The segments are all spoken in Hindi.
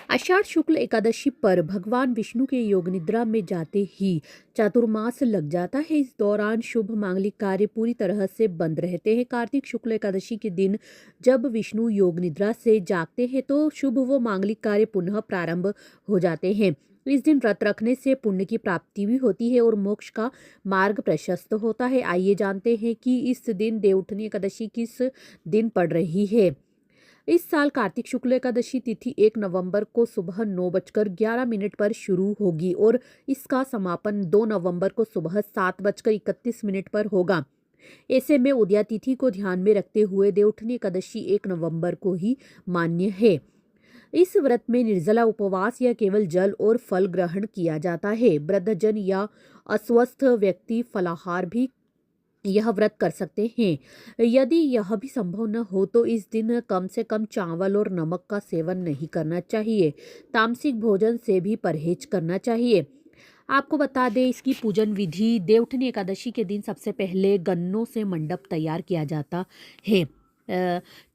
आषाढ़ शुक्ल एकादशी पर भगवान विष्णु के योग निद्रा में जाते ही चातुर्मास लग जाता है। इस दौरान शुभ मांगलिक कार्य पूरी तरह से बंद रहते हैं। कार्तिक शुक्ल एकादशी के दिन जब विष्णु योग निद्रा से जागते हैं तो शुभ व मांगलिक कार्य पुनः प्रारंभ हो जाते हैं। इस दिन व्रत रखने से पुण्य की प्राप्ति भी होती है और मोक्ष का मार्ग प्रशस्त होता है। आइए जानते हैं कि इस दिन देवउठनी एकादशी किस दिन पड़ रही है। इस साल कार्तिक शुक्ल एकादशी तिथि 1 नवंबर को सुबह 9:11 पर शुरू होगी और इसका समापन 2 नवंबर को सुबह 7:31 पर होगा। ऐसे में उदया तिथि को ध्यान में रखते हुए देवउठनी एकादशी 1 नवंबर को ही मान्य है। इस व्रत में निर्जला उपवास या केवल जल और फल ग्रहण किया जाता है। वृद्धजन या अस्वस्थ व्यक्ति फलाहार भी यह व्रत कर सकते हैं। यदि यह भी संभव न हो तो इस दिन कम से कम चावल और नमक का सेवन नहीं करना चाहिए। तामसिक भोजन से भी परहेज करना चाहिए। आपको बता दें इसकी पूजन विधि। देवउठनी एकादशी के दिन सबसे पहले गन्नों से मंडप तैयार किया जाता है।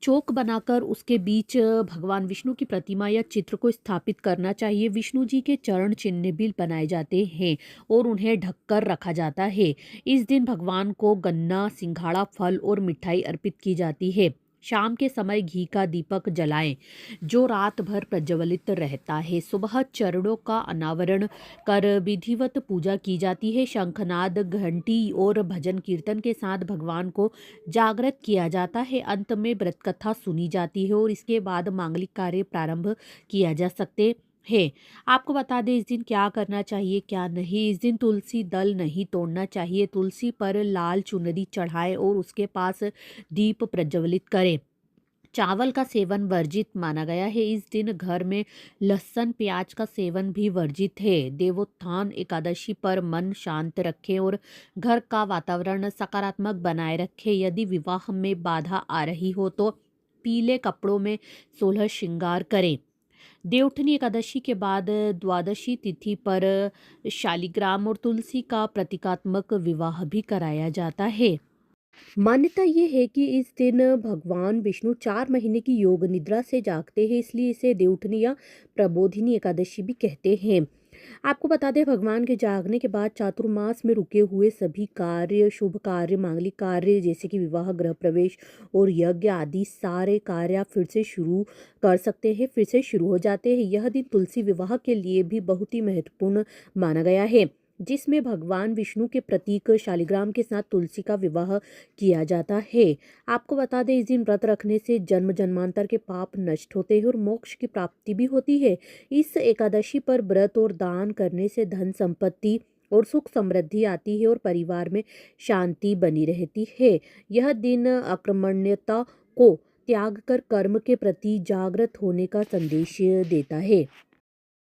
चौक बनाकर उसके बीच भगवान विष्णु की प्रतिमा या चित्र को स्थापित करना चाहिए। विष्णु जी के चरण चिन्ह भी बनाए जाते हैं और उन्हें ढककर रखा जाता है। इस दिन भगवान को गन्ना, सिंघाड़ा, फल और मिठाई अर्पित की जाती है। शाम के समय घी का दीपक जलाएं जो रात भर प्रज्वलित रहता है। सुबह चरणों का अनावरण कर विधिवत पूजा की जाती है। शंखनाद, घंटी और भजन कीर्तन के साथ भगवान को जागृत किया जाता है। अंत में व्रत कथा सुनी जाती है और इसके बाद मांगलिक कार्य प्रारंभ किया जा सकते है। आपको बता दें इस दिन क्या करना चाहिए क्या नहीं। इस दिन तुलसी दल नहीं तोड़ना चाहिए। तुलसी पर लाल चुनरी चढ़ाएं और उसके पास दीप प्रज्वलित करें। चावल का सेवन वर्जित माना गया है। इस दिन घर में लहसुन प्याज का सेवन भी वर्जित है। देवोत्थान एकादशी पर मन शांत रखें और घर का वातावरण सकारात्मक बनाए रखें। यदि विवाह में बाधा आ रही हो तो पीले कपड़ों में 16 श्रृंगार करें। देवउठनी एकादशी के बाद द्वादशी तिथि पर शालिग्राम और तुलसी का प्रतीकात्मक विवाह भी कराया जाता है। मान्यता ये है कि इस दिन भगवान विष्णु 4 महीने की योग निद्रा से जागते हैं, इसलिए इसे देवउठनी या प्रबोधिनी एकादशी भी कहते हैं। आपको बता दें भगवान के जागने के बाद चातुर्मास में रुके हुए सभी कार्य, शुभ कार्य, मांगलिक कार्य जैसे कि विवाह, गृह प्रवेश और यज्ञ आदि सारे कार्य आप फिर से शुरू कर सकते हैं, फिर से शुरू हो जाते हैं। यह दिन तुलसी विवाह के लिए भी बहुत ही महत्वपूर्ण माना गया है, जिसमें भगवान विष्णु के प्रतीक शालिग्राम के साथ तुलसी का विवाह किया जाता है। आपको बता दें इस दिन व्रत रखने से जन्म जन्मांतर के पाप नष्ट होते हैं और मोक्ष की प्राप्ति भी होती है। इस एकादशी पर व्रत और दान करने से धन संपत्ति और सुख समृद्धि आती है और परिवार में शांति बनी रहती है। यह दिन अकर्मण्यता को त्याग कर कर्म के प्रति जागृत होने का संदेश देता है।